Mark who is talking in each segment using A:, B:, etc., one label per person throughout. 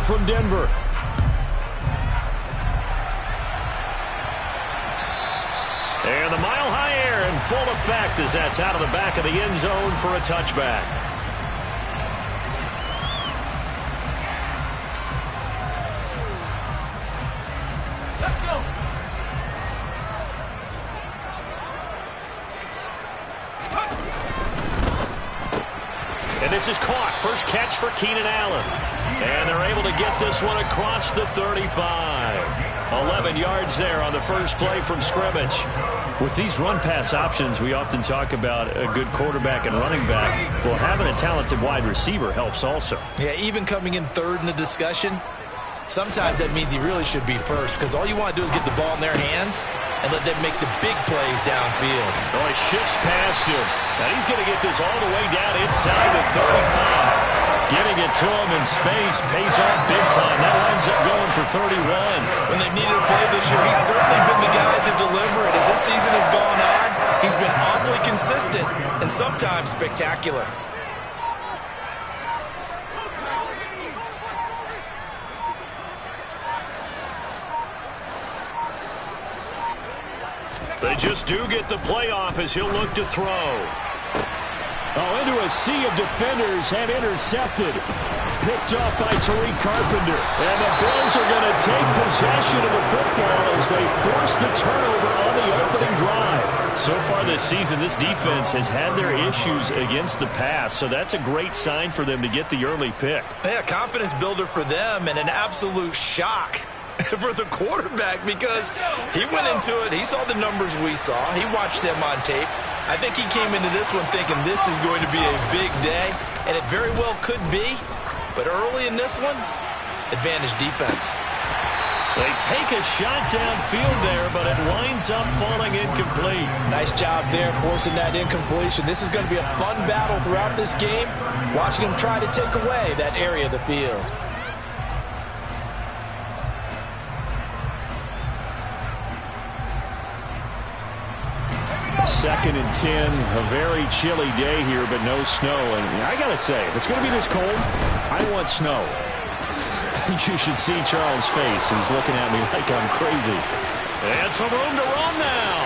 A: from Denver. And the mile-high air in full effect as that's out of the back of the end zone for a touchback.
B: Let's go.
A: And this is caught. First catch for Keenan Allen. And they're able to get this one across the 35. 11 yards there on the first play from scrimmage. With these run-pass options, we often talk about a good quarterback and running back. Well, having a talented wide receiver helps also.
C: Yeah, even coming in third in the discussion, sometimes that means he really should be first because all you want to do is get the ball in their hands and let them make the big plays downfield.
A: Oh, he shifts past him. Now he's going to get this all the way down inside the 35. Getting it to him in space pays off big time. That winds up going for 31.
C: When they've needed a play this year, he's certainly been the guy to deliver it. As this season has gone on, he's been awfully consistent and sometimes spectacular.
A: They just do get the playoff as he'll look to throw. Oh, into a sea of defenders and intercepted. Picked off by Tariq Carpenter. And the Bills are going to take possession of the football as they force the turnover on the opening drive. So far this season, this defense has had their issues against the pass, so that's a great sign for them to get the early pick.
C: Yeah, confidence builder for them and an absolute shock for the quarterback because he went into it. He saw the numbers we saw. He watched them on tape. I think he came into this one thinking this is going to be a big day, and it very well could be. But early in this one, advantage defense.
A: They take a shot downfield there, but it winds up falling incomplete.
D: Nice job there forcing that incompletion. This is going to be a fun battle throughout this game, watching him try to take away that area of the field.
A: Second and 10, a very chilly day here, but no snow. And I got to say, if it's going to be this cold, I want snow. You should see Charles' face. He's looking at me like I'm crazy. And some room to run now.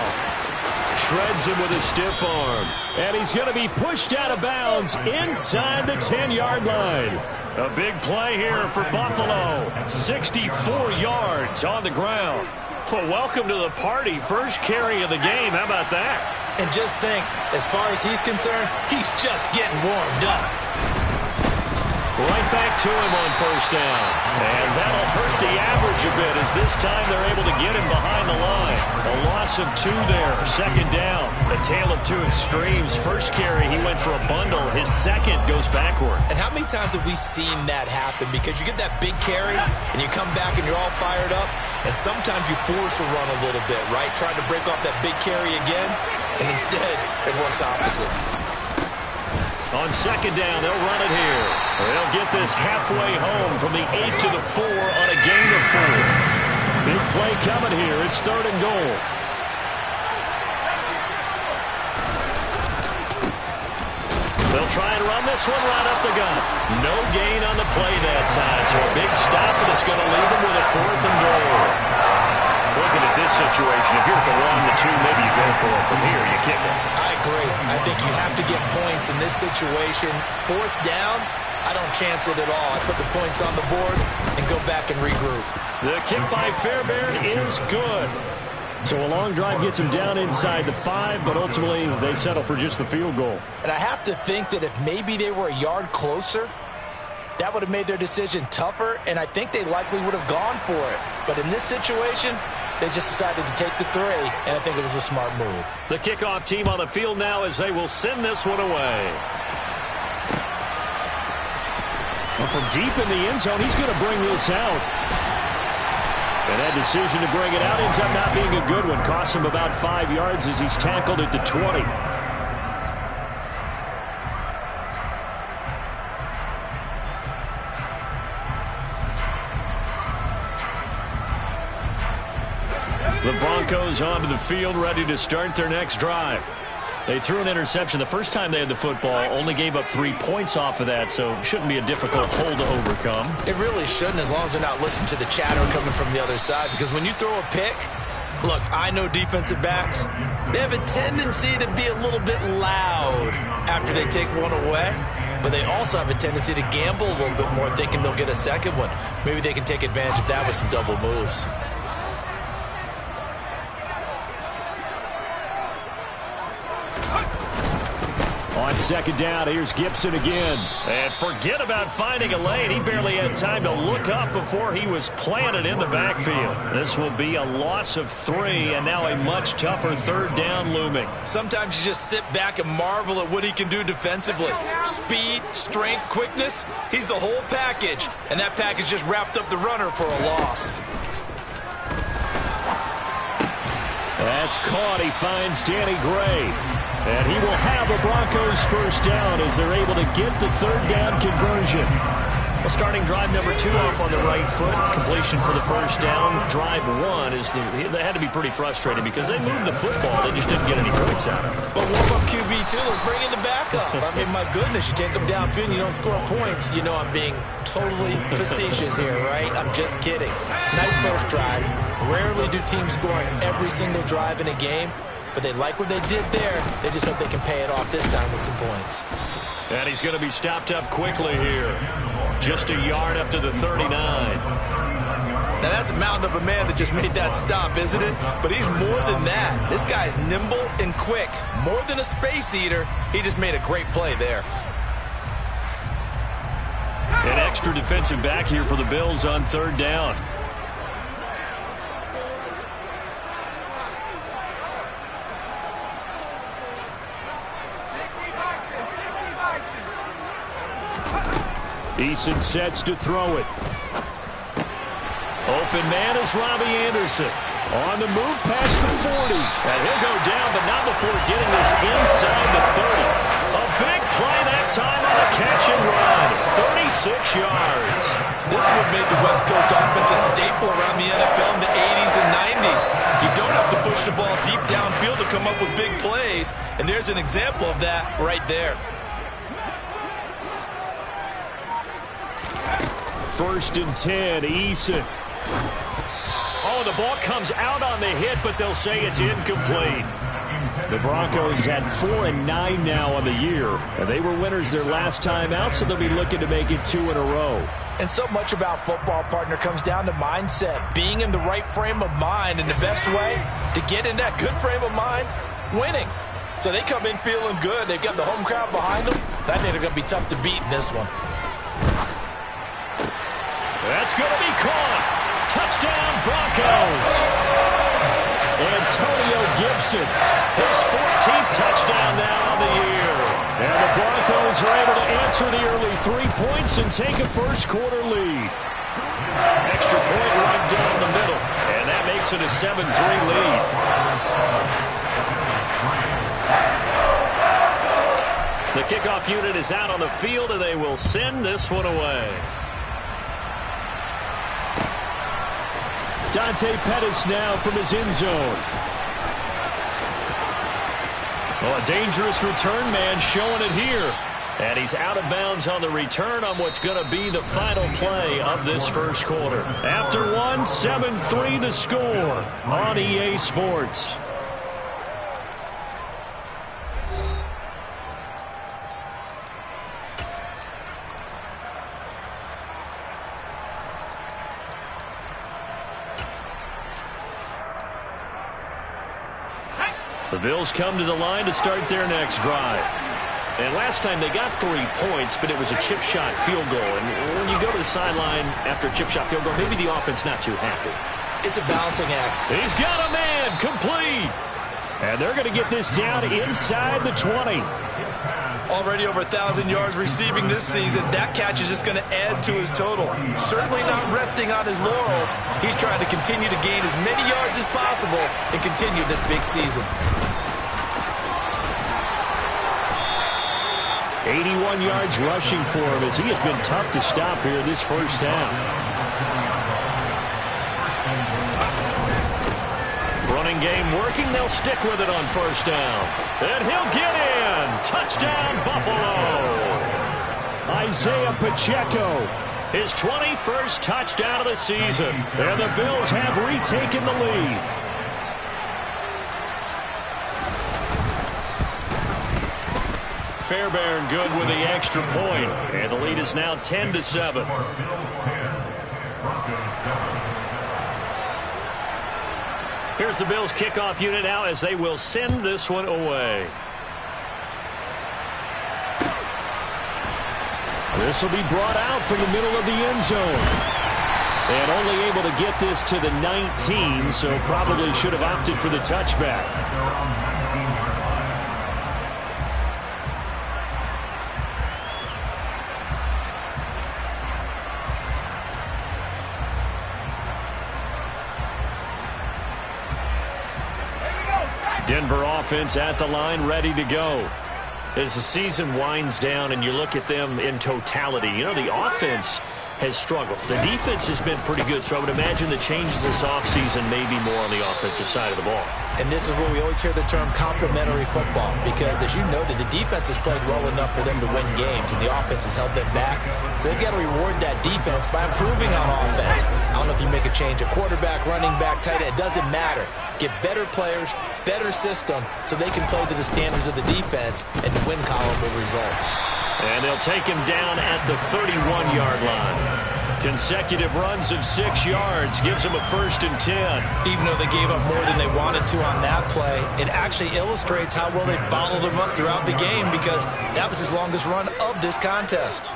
A: Shreds him with a stiff arm. And he's going to be pushed out of bounds inside the 10-yard line. A big play here for Buffalo. 64 yards on the ground. Well, welcome to the party. First carry of the game. How about that?
C: And just think, as far as he's concerned, he's just getting warmed up.
A: Right back to him on first down. And that'll hurt the average a bit as this time they're able to get him behind the line. A loss of 2 there. Second down. A tale of two extremes. First carry, he went for a bundle. His second goes backward.
C: And how many times have we seen that happen? Because you get that big carry, and you come back and you're all fired up, and sometimes you force a run a little bit, right? Trying to break off that big carry again, and instead it works opposite.
A: On second down, they'll run it here. They'll get this halfway home from the 8 to the 4 on a gain of 4. Big play coming here. It's third and goal. They'll try and run this one right up the gut. No gain on the play that time. So a big stop, and it's going to leave them with a 4th and goal. Looking at this situation, if you're at the 1, the 2, maybe you go for it. From here, you kick it.
C: I agree. I think you have to get points in this situation. 4th down, I don't chance it at all. I put the points on the board and go back and regroup.
A: The kick by Fairbairn is good. So a long drive gets them down inside the 5, but ultimately they settle for just the field goal.
D: And I have to think that if maybe they were a yard closer, that would have made their decision tougher, and I think they likely would have gone for it. But in this situation, they just decided to take the 3, and I think it was a smart move.
A: The kickoff team on the field now as they will send this one away. Well, from deep in the end zone, he's going to bring this out. And that decision to bring it out ends up not being a good one. Costs him about 5 yards as he's tackled at the 20. The Broncos onto the field, ready to start their next drive. They threw an interception the first time they had the football, only gave up 3 points off of that, so shouldn't be a difficult hole to overcome.
D: It really shouldn't, as long as they're not listening to the chatter coming from the other side, because when you throw a pick, look, I know defensive backs, they have a tendency to be a little bit loud after they take one away, but they also have a tendency to gamble a little bit more, thinking they'll get a second one. Maybe they can take advantage of that with some double moves.
A: On second down, here's Gibson again. And forget about finding a lane. He barely had time to look up before he was planted in the backfield. This will be a loss of 3, and now a much tougher third down looming.
C: Sometimes you just sit back and marvel at what he can do defensively. Speed, strength, quickness, he's the whole package. And that package just wrapped up the runner for a loss.
A: That's caught. He finds Danny Gray. And he will have a Broncos first down as they're able to get the third down conversion. Well, starting drive number 2 off on the right foot. Completion for the first down. Drive 1 is they had to be pretty frustrating because they moved the football. They just didn't get any points out of it.
C: But warm-up QB2, let's bring in the backup. I mean, my goodness, you take them downfield and you don't score points. You know I'm being totally facetious here, right? I'm just kidding. Nice first drive. Rarely do teams score on every single drive in a game. But they like what they did there. They just hope they can pay it off this time with some points.
A: And he's going to be stopped up quickly here. Just a yard up to the 39.
C: Now that's a mountain of a man that just made that stop, isn't it? But he's more than that. This guy's nimble and quick. More than a space eater. He just made a great play there.
A: An extra defensive back here for the Bills on third down. Eason sets to throw it. Open man is Robbie Anderson. On the move past the 40. And he'll go down, but not before getting this inside the 30. A big play that time on a catch and run. 36 yards.
C: This would make the West Coast offense a staple around the NFL in the 80s and 90s. You don't have to push the ball deep downfield to come up with big plays. And there's an example of that right there.
A: First and 10, Eason. Oh, the ball comes out on the hit, but they'll say it's incomplete. The Broncos had 4-9 now on the year, and they were winners their last time out, so they'll be looking to make it 2 in a row.
D: And so much about football, partner, comes down to mindset. Being in the right frame of mind, and the best way to get in that good frame of mind, winning. So they come in feeling good. They've got the home crowd behind them. I think they're going to be tough to beat in this one.
A: That's going to be caught. Touchdown, Broncos. Antonio Gibson, his 14th touchdown now on the year. And the Broncos are able to answer the early 3 points and take a first-quarter lead. Extra point right down the middle, and that makes it a 7-3 lead. The kickoff unit is out on the field, and they will send this one away. Dante Pettis now from his end zone. Well, a dangerous return man showing it here. And he's out of bounds on the return on what's going to be the final play of this first quarter. After 1, 7-3 the score on EA Sports. The Bills come to the line to start their next drive. And last time they got 3 points, but it was a chip shot field goal. And when you go to the sideline after a chip shot field goal, maybe the offense not too happy.
C: It's a balancing act.
A: He's got a man complete. And they're going to get this down inside the 20.
C: Already over 1,000 yards receiving this season. That catch is just going to add to his total. Certainly not resting on his laurels. He's trying to continue to gain as many yards as possible and continue this big season.
A: 81 yards rushing for him as he has been tough to stop here this first half. Running game working. They'll stick with it on first down. And he'll get in. Touchdown, Buffalo. Isaiah Pacheco, his 21st touchdown of the season. And the Bills have retaken the lead. Fairbairn good with the extra point. And the lead is now 10-7. Here's the Bills kickoff unit now as they will send this one away. This will be brought out from the middle of the end zone. And only able to get this to the 19, so probably should have opted for the touchback. Denver offense at the line, ready to go. As the season winds down and you look at them in totality, you know, the offense has struggled. The defense has been pretty good, so I would imagine the changes this offseason may be more on the offensive side of the ball.
D: And this is where we always hear the term complementary football, because as you noted, the defense has played well enough for them to win games, and the offense has held them back. So they've got to reward that defense by improving on offense. I don't know if you make a change at quarterback, running back, tight end, it doesn't matter. Get better players, better system, so they can play to the standards of the defense, and the win column will result.
A: And they'll take him down at the 31-yard line. Consecutive runs of 6 yards gives them a 1st and 10.
D: Even though they gave up more than they wanted to on that play, it actually illustrates how well they followed them up throughout the game, because that was his longest run of this contest.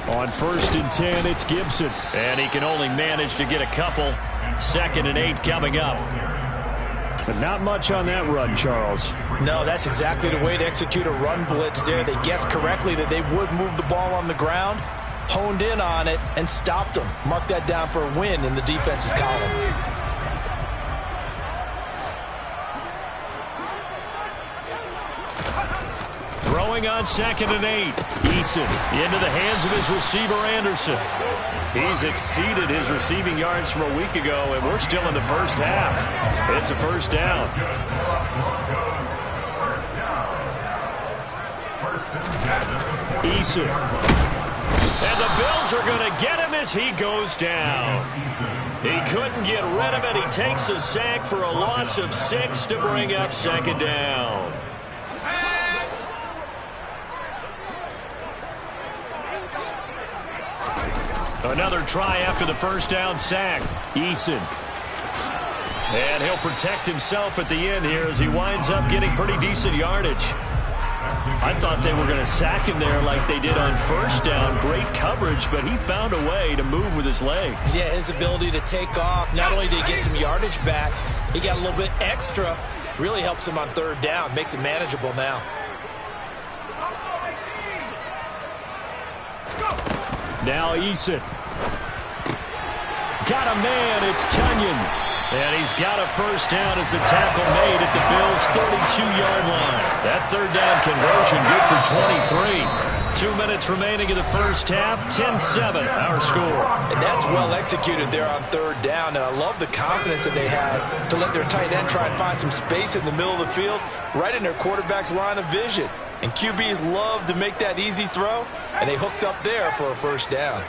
A: On 1st and 10, it's Gibson. And he can only manage to get a couple. 2nd and 8 coming up. But not much on that run, Charles.
D: No, that's exactly the way to execute a run blitz there. They guessed correctly that they would move the ball on the ground, honed in on it, and stopped them. Mark that down for a win in the defense's column.
A: Throwing on 2nd and 8. Eason into the hands of his receiver, Anderson. He's exceeded his receiving yards from a week ago, and we're still in the first half. It's a 1st down. Eason. And the Bills are going to get him as he goes down. He couldn't get rid of it. He takes a sack for a loss of 6 to bring up 2nd down. Another try after the 1st down sack. Eason. And he'll protect himself at the end here as he winds up getting pretty decent yardage. I thought they were going to sack him there like they did on 1st down. Great coverage, but he found a way to move with his legs.
D: Yeah, his ability to take off. Not only did he get some yardage back, he got a little bit extra. Really helps him on 3rd down. Makes it manageable now.
A: Now Eason. Got a man, it's Tunyon. And he's got a 1st down as the tackle made at the Bills' 32-yard line. That 3rd down conversion good for 23. 2 minutes remaining in the first half, 10-7 our score.
D: And that's well executed there on 3rd down. And I love the confidence that they had to let their tight end try and find some space in the middle of the field, right in their quarterback's line of vision. And QBs love to make that easy throw, and they hooked up there for a 1st down.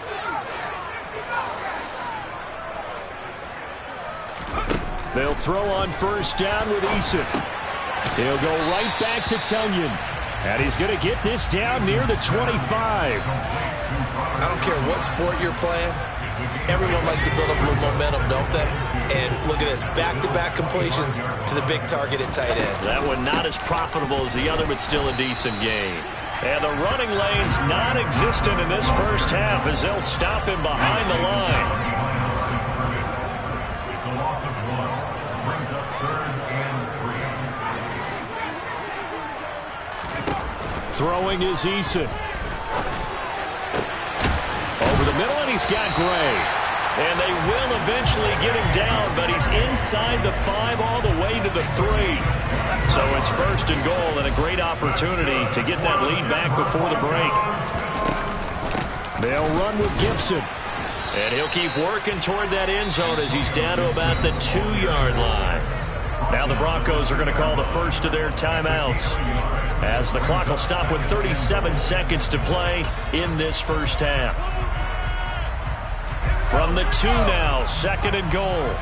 A: They'll throw on 1st down with Eason. He'll go right back to Tunyon. And he's going to get this down near the 25.
D: I don't care what sport you're playing. Everyone likes to build up a little momentum, don't they? And look at this, back-to-back completions to the big targeted tight end.
A: That one not as profitable as the other, but still a decent gain. And the running lane's non-existent in this first half as they'll stop him behind the line. Throwing is Eason. Over the middle, and he's got Gray. And they will eventually get him down, but he's inside the 5 all the way to the 3. So it's 1st and goal and a great opportunity to get that lead back before the break. They'll run with Gibson. And he'll keep working toward that end zone as he's down to about the 2-yard line. Now the Broncos are going to call the first of their timeouts, as the clock will stop with 37 seconds to play in this first half. From the 2 now, 2nd and goal.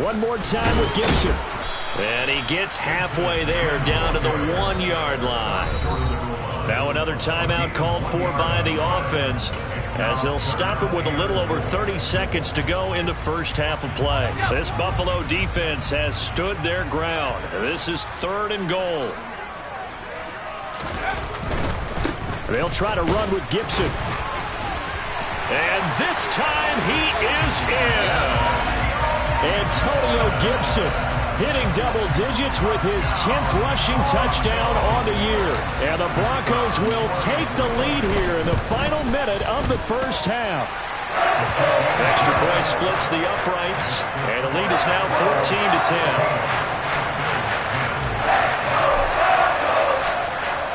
A: One more time with Gibson. And he gets halfway there, down to the 1-yard line. Now another timeout called for by the offense, as they'll stop it with a little over 30 seconds to go in the first half of play. This Buffalo defense has stood their ground. This is 3rd and goal. They'll try to run with Gibson. And this time he is in. Antonio Gibson hitting double digits with his 10th rushing touchdown on the year. And the Broncos will take the lead here in the final minute of the first half. Extra point splits the uprights, and the lead is now 14-10.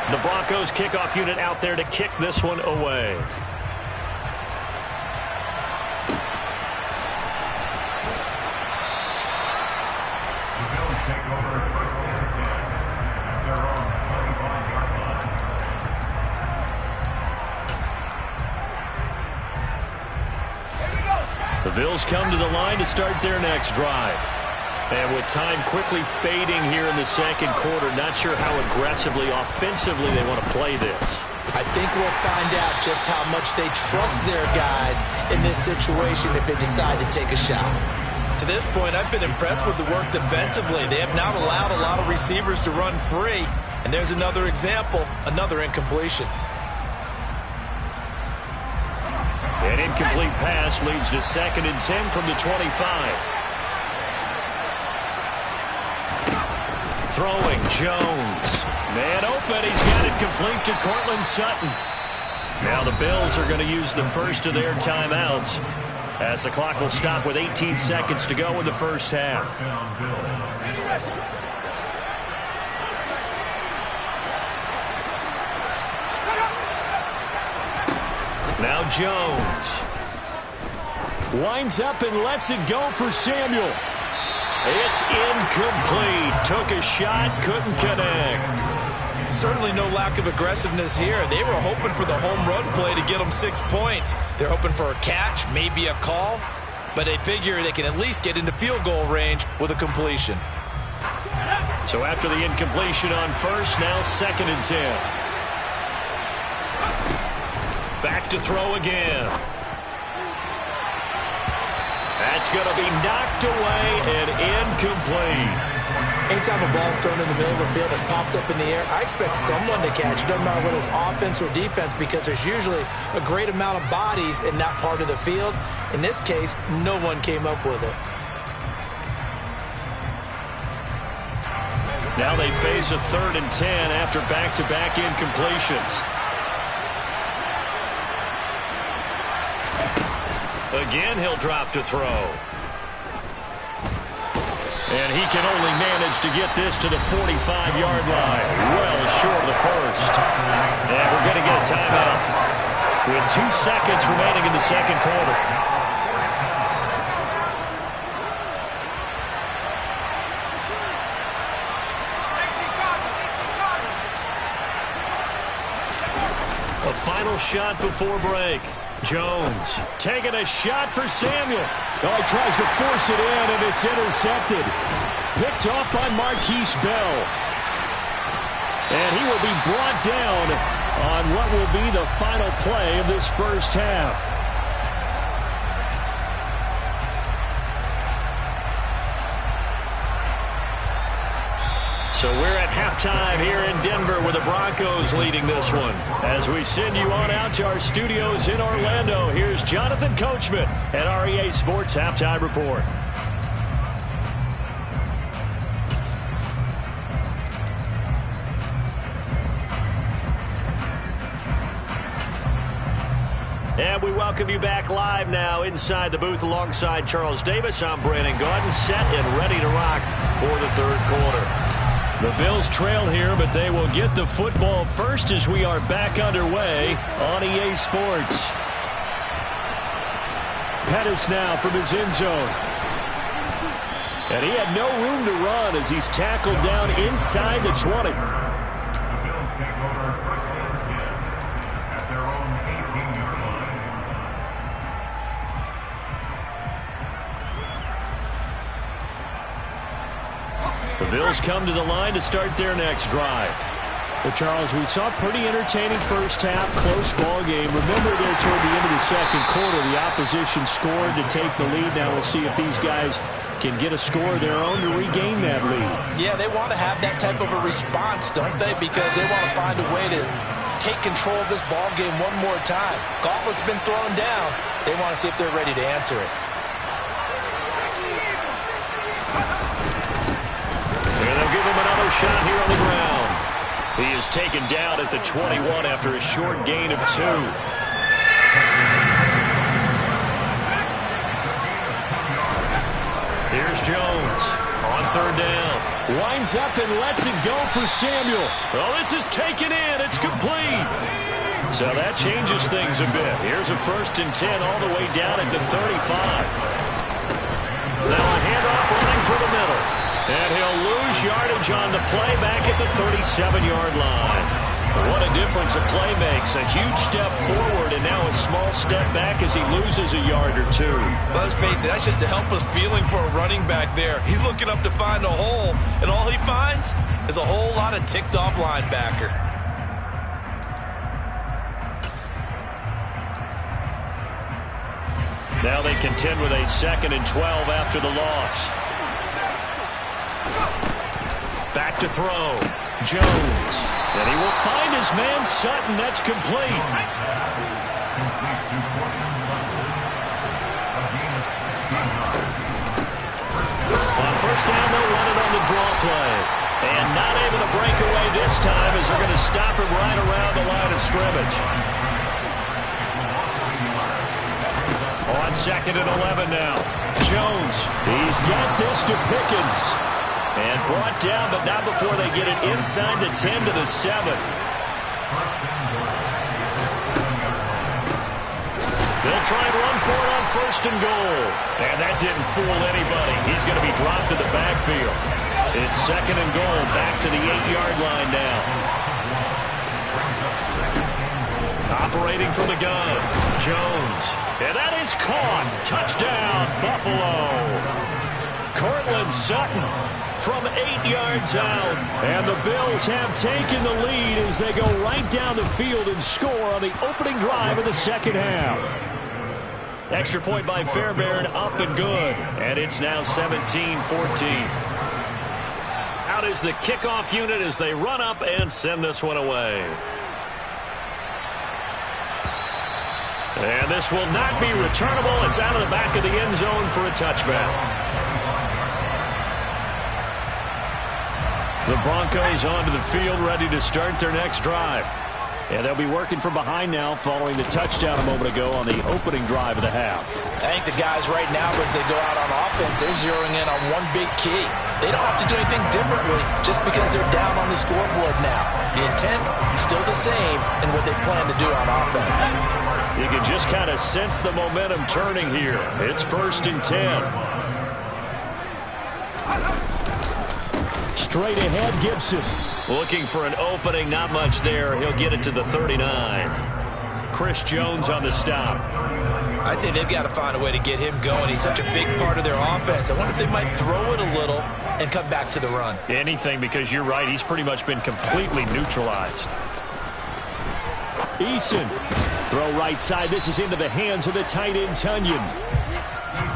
A: The Broncos kickoff unit out there to kick this one away. The Bills come to the line to start their next drive. And with time quickly fading here in the second quarter, not sure how aggressively, offensively they want to play this.
D: I think we'll find out just how much they trust their guys in this situation if they decide to take a shot.
C: To this point, I've been impressed with the work defensively. They have not allowed a lot of receivers to run free. And there's another example, another incompletion.
A: An incomplete pass leads to 2nd and 10 from the 25. Throwing Jones. Man open. He's got it complete to Cortland Sutton. Now the Bills are going to use the first of their timeouts, as the clock will stop with 18 seconds to go in the first half. Now Jones winds up and lets it go for Samuel. It's incomplete. Took a shot, couldn't connect.
C: Certainly no lack of aggressiveness here. They were hoping for the home run play to get them 6 points. They're hoping for a catch, maybe a call, but they figure they can at least get into field goal range with a completion.
A: So after the incompletion on first, now 2nd and 10. Back to throw again. That's going to be knocked away and incomplete.
D: Anytime a ball's thrown in the middle of the field that's popped up in the air, I expect someone to catch it. Doesn't matter whether it's offense or defense, because there's usually a great amount of bodies in that part of the field. In this case, no one came up with it.
A: Now they face a 3rd and 10 after back-to-back incompletions. Again, he'll drop to throw. And he can only manage to get this to the 45-yard line. Well short of the first. And we're going to get a timeout with 2 seconds remaining in the second quarter. A final shot before break. Jones taking a shot for Samuel. Oh, he tries to force it in, and it's intercepted. Picked off by Marquise Bell. And he will be brought down on what will be the final play of this first half. So we're at halftime here in Denver with the Broncos leading this one. As we send you on out to our studios in Orlando, here's Jonathan Coachman at REA Sports Halftime Report. welcome you back live now inside the booth alongside Charles Davis. I'm Brandon Gaudin, set and ready to rock for the third quarter. The Bills trail here, but they will get the football first as we are back underway on EA Sports. Pettis now from his end zone. And he had no room to run as he's tackled down inside the 20. The Bills come to the line to start their next drive. Well, Charles, we saw a pretty entertaining first half, close ball game. Remember there toward the end of the second quarter, the opposition scored to take the lead. Now we'll see if these guys can get a score of their own to regain that lead.
D: Yeah, they want to have that type of a response, don't they? Because they want to find a way to take control of this ball game one more time. Gauntlet's been thrown down. They want to see if they're ready to answer it.
A: And they'll give him another shot here on the ground. He is taken down at the 21 after a short gain of 2. Here's Jones on third down. Winds up and lets it go for Samuel. Well, this is taken in. It's complete. So that changes things a bit. Here's a 1st and 10 all the way down at the 35. Now a handoff running for the middle. And he'll lose yardage on the play back at the 37-yard line. What a difference a play makes. A huge step forward and now a small step back as he loses a yard or 2.
C: Let's face it, that's just a helpless feeling for a running back there. He's looking up to find a hole, and all he finds is a whole lot of ticked-off linebacker.
A: Now they contend with a 2nd and 12 after the loss. Back to throw. Jones. And he will find his man Sutton. That's complete. On first down, they'll run it on the draw play. And not able to break away this time as they're going to stop him right around the line of scrimmage. On 2nd and 11 now. Jones. He's got this to Pickens. And brought down, but not before they get it inside the 10 to the 7. They'll try and run for it on 1st and goal. And that didn't fool anybody. He's going to be dropped to the backfield. It's 2nd and goal, back to the 8-yard line now. Operating from the gun, Jones. And that is caught. Touchdown, Buffalo. Cortland Sutton from 8 yards out. And the Bills have taken the lead as they go right down the field and score on the opening drive of the second half. Extra point by Fairbairn, up and good. And it's now 17-14. Out is the kickoff unit as they run up and send this one away. And this will not be returnable. It's out of the back of the end zone for a touchback. The Broncos onto the field, ready to start their next drive. And they'll be working from behind now following the touchdown a moment ago on the opening drive of the half.
D: I think the guys right now, as they go out on offense, they're zeroing in on one big key. They don't have to do anything differently just because they're down on the scoreboard now. The intent is still the same in what they plan to do on offense.
A: You can just kind of sense the momentum turning here. It's 1st and 10. Straight ahead, Gibson. Looking for an opening, not much there. He'll get it to the 39. Chris Jones on the stop.
C: I'd say they've got to find a way to get him going. He's such a big part of their offense. I wonder if they might throw it a little and come back to the run.
A: Anything, because you're right. He's pretty much been completely neutralized. Eason. Throw right side. This is into the hands of the tight end, Tunyon.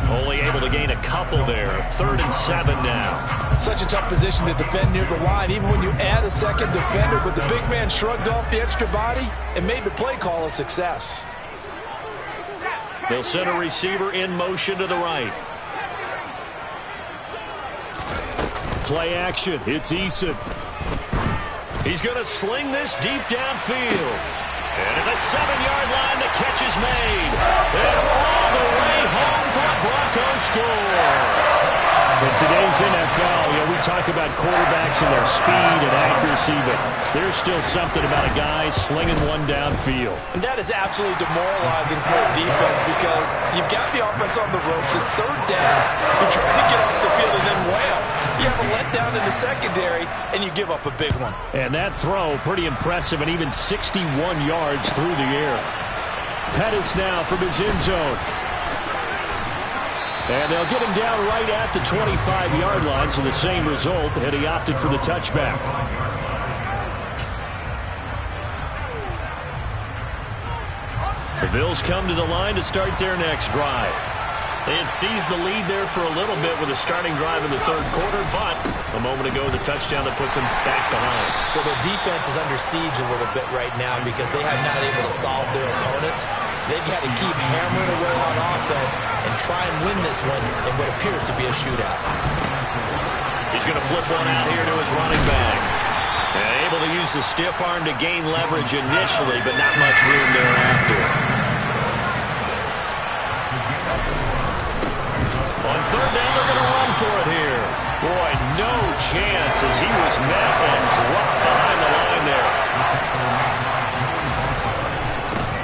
A: Only able to gain a couple there. 3rd and 7 now.
D: Such a tough position to defend near the line, even when you add a second defender, but the big man shrugged off the extra body and made the play call a success.
A: They'll send a receiver in motion to the right. Play action. It's Eason. He's going to sling this deep downfield. And at the 7-yard line, the catch is made. And all the way home for a Broncos score. In today's NFL, we talk about quarterbacks and their speed and accuracy, but there's still something about a guy slinging one downfield.
D: And that is absolutely demoralizing for a defense because you've got the offense on the ropes. It's third down. You're trying to get off the field, and then wham, you have a letdown in the secondary, and you give up a big one.
A: And that throw, pretty impressive, and even 61 yards through the air. Pettis now from his end zone. And they'll get him down right at the 25-yard line, so the same result, and he opted for the touchback. The Bills come to the line to start their next drive. They had seized the lead there for a little bit with a starting drive in the third quarter, but a moment ago, the touchdown that puts them back behind.
D: So their defense is under siege a little bit right now because they have not able to solve their opponents. So they've got to keep hammering away on offense and try and win this one in what appears to be a shootout.
A: He's going to flip one out here to his running back. And able to use the stiff arm to gain leverage initially, but not much room thereafter. On third down, they're going to run for it here. Boy, no chance as he was met and dropped behind the line there.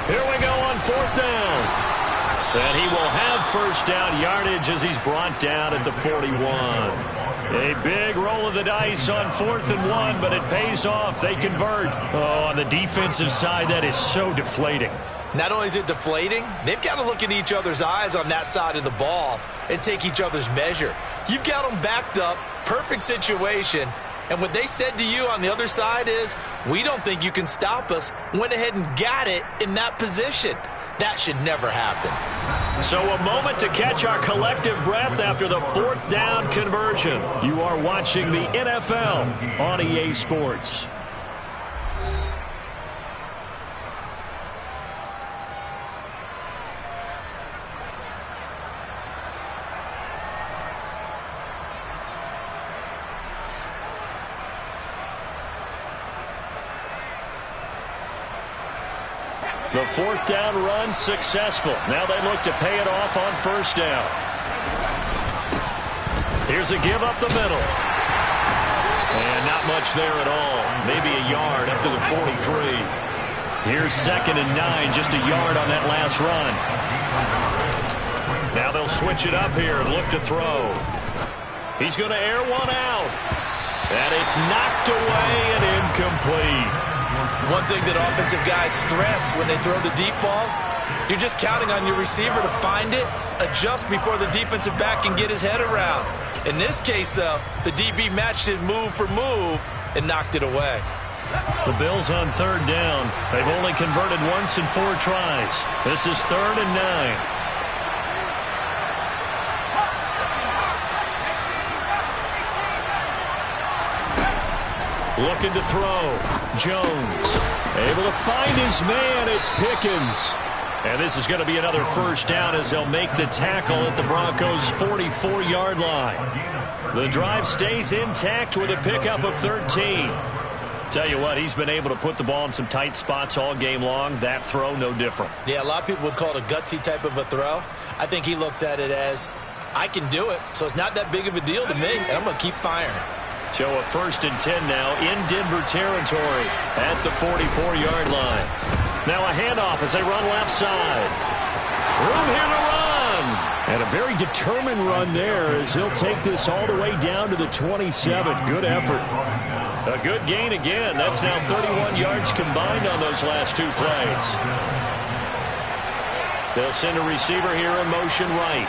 A: Here we go on fourth down. And he will have first down yardage as he's brought down at the 41. A big roll of the dice on 4th and 1, but it pays off. They convert. Oh, on the defensive side, that is so deflating.
D: Not only is it deflating, they've got to look at each other's eyes on that side of the ball and take each other's measure. You've got them backed up, perfect situation, and what they said to you on the other side is, we don't think you can stop us. Went ahead and got it in that position. That should never happen.
A: So a moment to catch our collective breath after the 4th down conversion. You are watching the NFL on EA Sports. The 4th down run successful. Now they look to pay it off on first down. Here's a give up the middle. And not much there at all. Maybe a yard up to the 43. Here's 2nd and 9, just a yard on that last run. Now they'll switch it up here and look to throw. He's going to air one out. And it's knocked away and incomplete.
D: One thing that offensive guys stress when they throw the deep ball, you're just counting on your receiver to find it, adjust before the defensive back can get his head around. In this case, though, the DB matched it move for move and knocked it away.
A: The Bills on 3rd down. They've only converted once in 4 tries. This is 3rd and 9. Looking to throw. Jones able to find his man. It's Pickens. And this is going to be another first down as they'll make the tackle at the Broncos' 44-yard line. The drive stays intact with a pickup of 13. Tell you what, he's been able to put the ball in some tight spots all game long. That throw, no different.
D: Yeah, a lot of people would call it a gutsy type of a throw. I think he looks at it as, I can do it, so it's not that big of a deal to me, and I'm going to keep firing.
A: So a 1st and 10 now in Denver territory at the 44-yard line. Now a handoff as they run left side. Room here to run. And a very determined run there as he'll take this all the way down to the 27. Good effort. A good gain again. That's now 31 yards combined on those last 2 plays. They'll send a receiver here in motion right.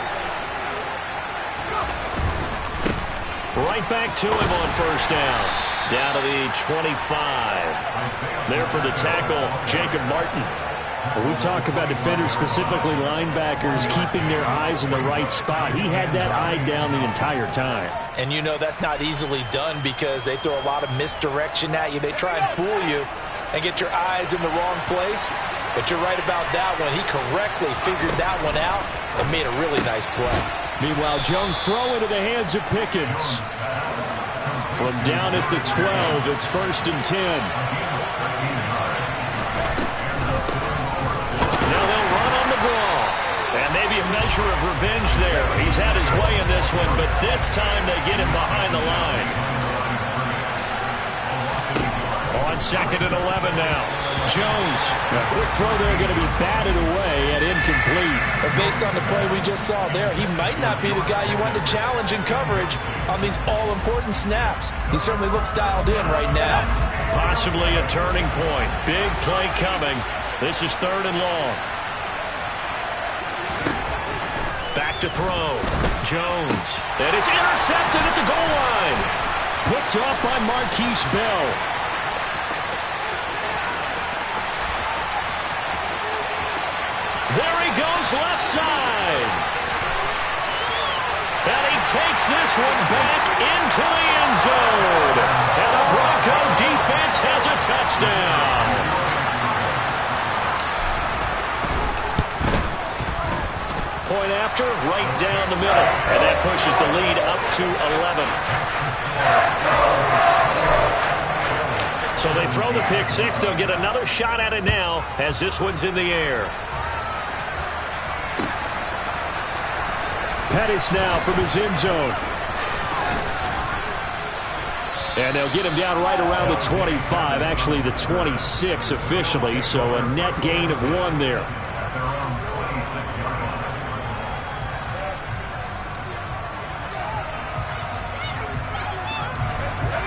A: Right back to him on first down. Down to the 25. There for the tackle, Jacob Martin. When we talk about defenders, specifically linebackers, keeping their eyes in the right spot, he had that eye down the entire time.
D: And you know that's not easily done because they throw a lot of misdirection at you. They try and fool you and get your eyes in the wrong place. But you're right about that one. He correctly figured that one out and made a really nice play.
A: Meanwhile, Jones throw into the hands of Pickens. From down at the 12, it's 1st and 10. measure of revenge there. He's had his way in this one, but this time they get him behind the line. On 2nd and 11 now. Jones. A quick throw there going to be batted away and incomplete.
D: But based on the play we just saw there, he might not be the guy you want to challenge in coverage on these all-important snaps. He certainly looks dialed in right now.
A: Possibly a turning point. Big play coming. This is 3rd and long. Back to throw. Jones. And it's intercepted at the goal line. Picked off by Marquise Bell. There he goes, left side. And he takes this one back into the end zone. And the Bronco defense has a touchdown. Point after, right down the middle. And that pushes the lead up to 11. So they throw the pick six. They'll get another shot at it now as this one's in the air. Pettis now from his end zone. And they'll get him down right around the 25, actually the 26 officially, so a net gain of 1 there.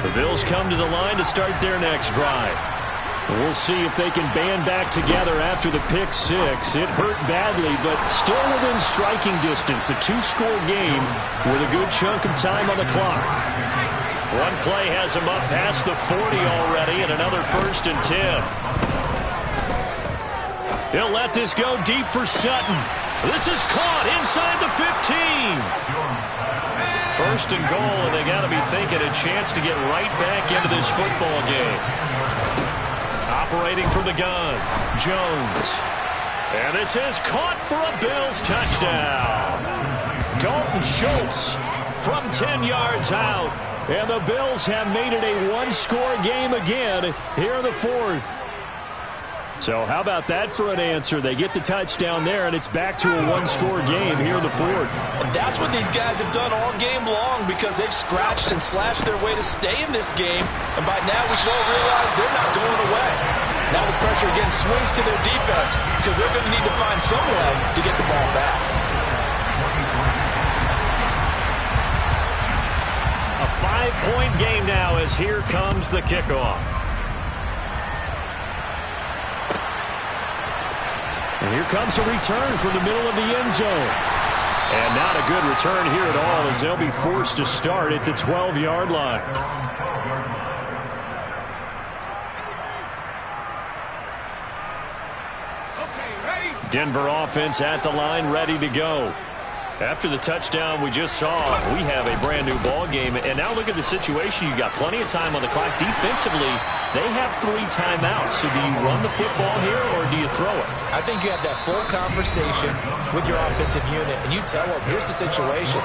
A: The Bills come to the line to start their next drive. We'll see if they can band back together after the pick six. It hurt badly, but still within striking distance. A 2-score game with a good chunk of time on the clock. One play has him up past the 40 already, and another 1st and 10. He'll let this go deep for Sutton. This is caught inside the 15. 1st and goal, and they got to be thinking a chance to get right back into this football game. Operating from the gun, Jones. And this is caught for a Bills touchdown. Dalton Schultz from 10 yards out. And the Bills have made it a 1-score game again here in the 4th. So how about that for an answer? They get the touchdown there, and it's back to a 1-score game here in the 4th.
D: And that's what these guys have done all game long because they've scratched and slashed their way to stay in this game. And by now we should all realize they're not going away. Now the pressure again swings to their defense because they're going to need to find some way to get the ball back.
A: A 5-point game now as here comes the kickoff. And here comes a return from the middle of the end zone. And not a good return here at all as they'll be forced to start at the 12-yard line. Denver offense at the line, ready to go. After the touchdown we just saw, we have a brand new ball game. And now look at the situation. You got plenty of time on the clock. Defensively, they have 3 timeouts. So do you run the football here or do you throw it?
D: I think you have that full conversation with your offensive unit, and you tell them, here's the situation.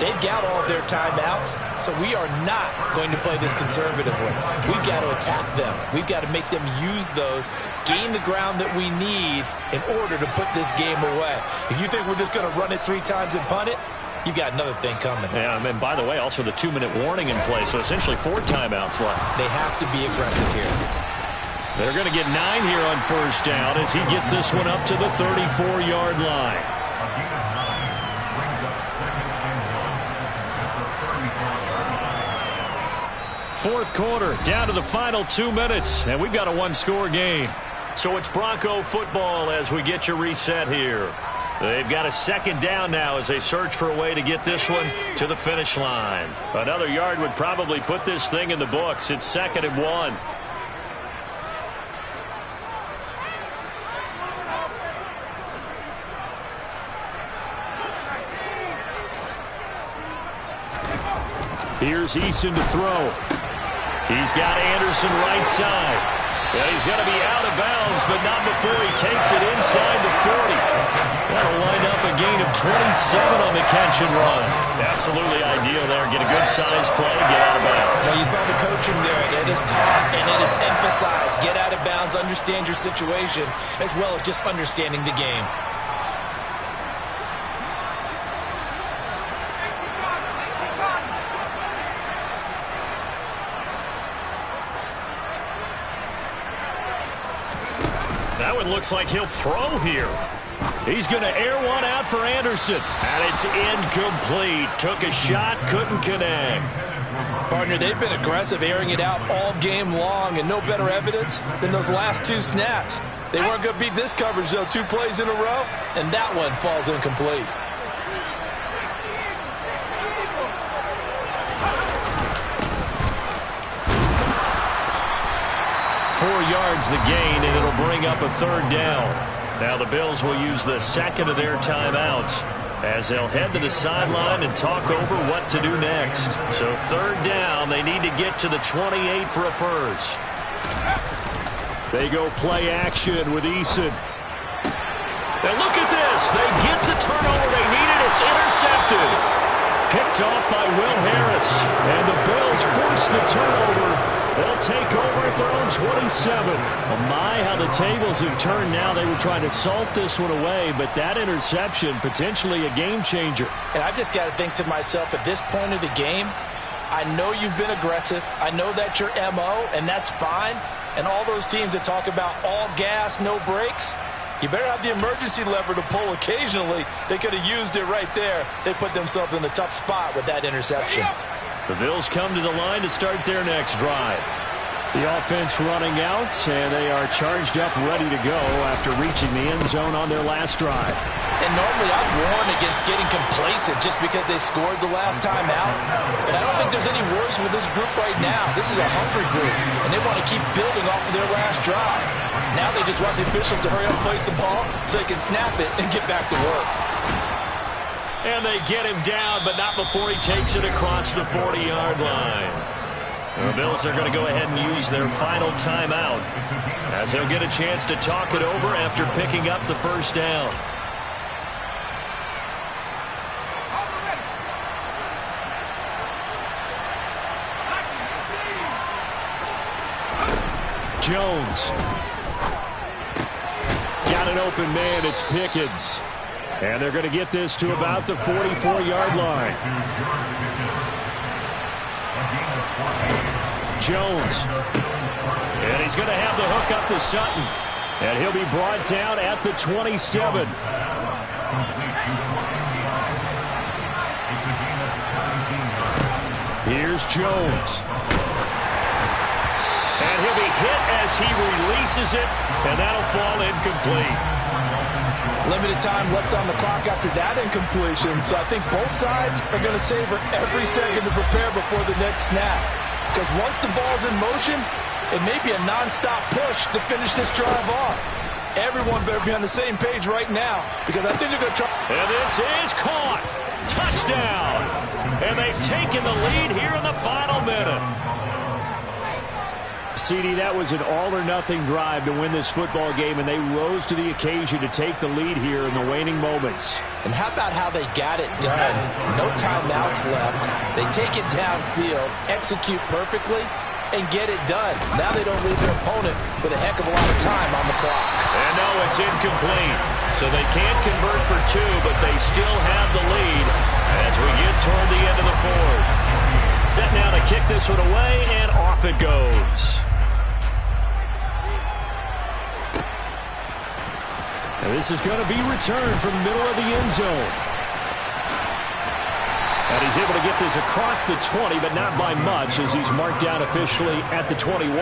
D: They've got all of their timeouts, so we are not going to play this conservatively. We've got to attack them. We've got to make them use those, gain the ground that we need in order to put this game away. If you think we're just going to run it 3 times and punt it, you've got another thing coming.
A: Yeah, and by the way, also the 2-minute warning in play, so essentially 4 timeouts left.
D: They have to be aggressive here.
A: They're going to get 9 here on 1st down as he gets this one up to the 34-yard line. Fourth quarter, down to the final 2 minutes, and we've got a 1-score game. So it's Bronco football as we get you reset here. They've got a 2nd down now as they search for a way to get this one to the finish line. Another yard would probably put this thing in the books. It's 2nd and 1. Here's Eason to throw. He's got Anderson right side. Yeah, he's going to be out of bounds, but not before he takes it inside the 40. That'll wind up a gain of 27 on the catch and run. Absolutely ideal there. Get a good size play, get out of bounds.
D: Well, you saw the coaching there. It is taught and it is emphasized. Get out of bounds, understand your situation, as well as just understanding the game.
A: Now it looks like he'll throw here. He's going to air one out for Anderson. And it's incomplete. Took a shot, couldn't connect.
D: Partner, they've been aggressive, airing it out all game long, and no better evidence than those last 2 snaps. They weren't going to beat this coverage, though, 2 plays in a row, and that one falls incomplete.
A: 4 yards the gain, and it'll bring up a 3rd down. Now the Bills will use the second of their timeouts as they'll head to the sideline and talk over what to do next. So 3rd down, they need to get to the 28 for a first. They go play action with Eason. And look at this. They get the turnover they needed. It's intercepted. Picked off by Will Harris. And the Bills force the turnover. They'll take over at their own 27. Oh my, how the tables have turned now. They were trying to salt this one away, but that interception, potentially a game changer.
D: And I've just got to think to myself, at this point of the game, I know you've been aggressive. I know that's your MO, and that's fine. And all those teams that talk about all gas, no brakes, you better have the emergency lever to pull occasionally. They could have used it right there. They put themselves in a tough spot with that interception.
A: The Bills come to the line to start their next drive. The offense running out, and they are charged up, ready to go after reaching the end zone on their last drive.
D: And normally I'd warn against getting complacent just because they scored the last time out. But I don't think there's any worries with this group right now. This is a hungry group, and they want to keep building off of their last drive. Now they just want the officials to hurry up and place the ball so they can snap it and get back to work.
A: And they get him down, but not before he takes it across the 40-yard line. The Bills are going to go ahead and use their final timeout as they'll get a chance to talk it over after picking up the first down. Jones. Got an open man. It's Pickens. And they're going to get this to about the 44-yard line. Jones. And he's going to have the hook up to Sutton. And he'll be brought down at the 27. Here's Jones. And he'll be hit as he releases it. And that'll fall incomplete.
D: Limited time left on the clock after that incompletion, so I think both sides are going to savor every second to prepare before the next snap. Because once the ball's in motion, it may be a nonstop push to finish this drive off. Everyone better be on the same page right now, because I think they're going to try.
A: And this is caught. Touchdown. And they've taken the lead here in the final minute. CD, that was an all-or-nothing drive to win this football game, and they rose to the occasion to take the lead here in the waning moments.
D: And how about how they got it done? No timeouts left. They take it downfield, execute perfectly, and get it done. Now they don't leave their opponent with a heck of a lot of time on the clock.
A: And no, it's incomplete. So they can't convert for 2, but they still have the lead as we get toward the end of the fourth. Set now to kick this one away, and off it goes. And this is going to be returned from the middle of the end zone. And he's able to get this across the 20, but not by much, as he's marked down officially at the 21.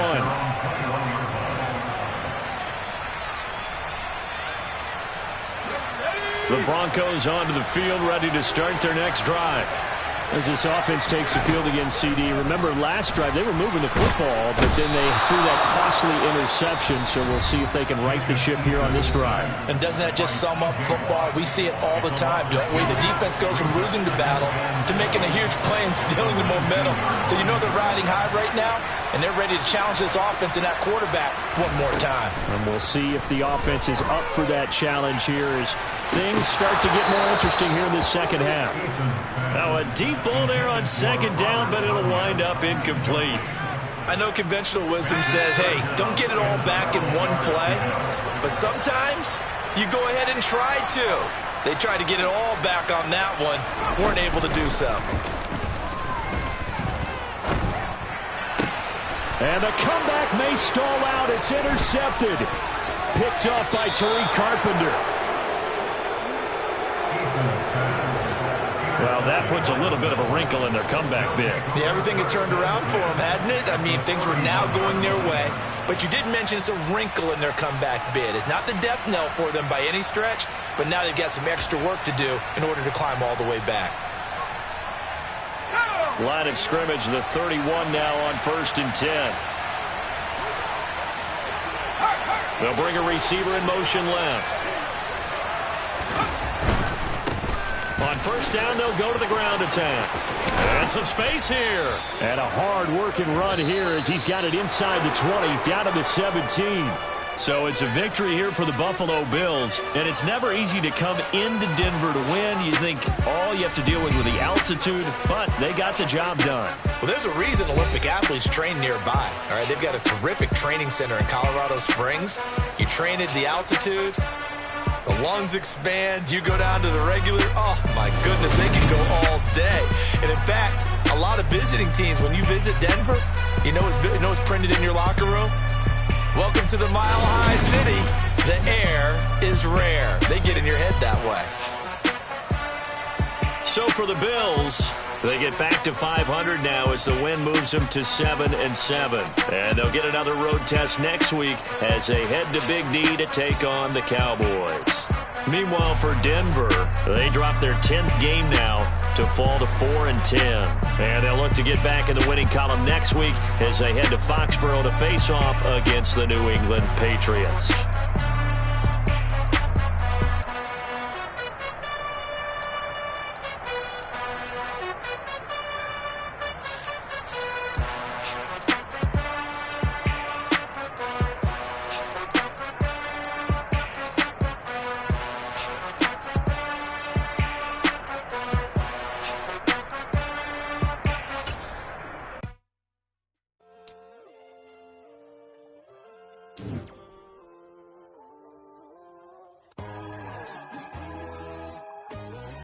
A: The Broncos onto the field, ready to start their next drive. As this offense takes the field against CD. Remember, last drive, they were moving the football, but then they threw that costly interception, so we'll see if they can right the ship here on this drive.
D: And doesn't that just sum up football? We see it all the time, don't we? The defense goes from losing the battle to making a huge play and stealing the momentum. So you know they're riding high right now, and they're ready to challenge this offense and that quarterback one more time.
A: And we'll see if the offense is up for that challenge here as things start to get more interesting here in the second half. Now a deep ball there on second down, but it'll wind up incomplete.
C: I know conventional wisdom says, hey, don't get it all back in one play. But sometimes you go ahead and try to. They tried to get it all back on that one. Weren't able to do so.
A: And the comeback may stall out. It's intercepted. picked up by Tariq Carpenter. Well, that puts a little bit of a wrinkle in their comeback bid.
C: Yeah, everything had turned around for them, hadn't it? I mean, things were now going their way. But you did mention it's a wrinkle in their comeback bid. It's not the death knell for them by any stretch, but now they've got some extra work to do in order to climb all the way back.
A: Line of scrimmage, the 31 now on 1st and 10. They'll bring a receiver in motion left. On 1st down, they'll go to the ground attack. And some space here. And a hard-working run here as he's got it inside the 20, down to the 17. So it's a victory here for the Buffalo Bills. And it's never easy to come into Denver to win. You think all you have to deal with the altitude, but they got the job done.
C: Well, there's a reason Olympic athletes train nearby. All right, they've got a terrific training center in Colorado Springs. You train at the altitude, the lungs expand, you go down to the regular. Oh, my goodness, they can go all day. And, in fact, a lot of visiting teams, when you visit Denver, you know it's printed in your locker room? Welcome to the Mile High City. The air is rare. They get in your head that way.
A: So for the Bills, they get back to 500 now as the win moves them to 7-7. And they'll get another road test next week as they head to Big D to take on the Cowboys. Meanwhile, for Denver, they drop their 10th game now to fall to 4-10. And they'll look to get back in the winning column next week as they head to Foxborough to face off against the New England Patriots.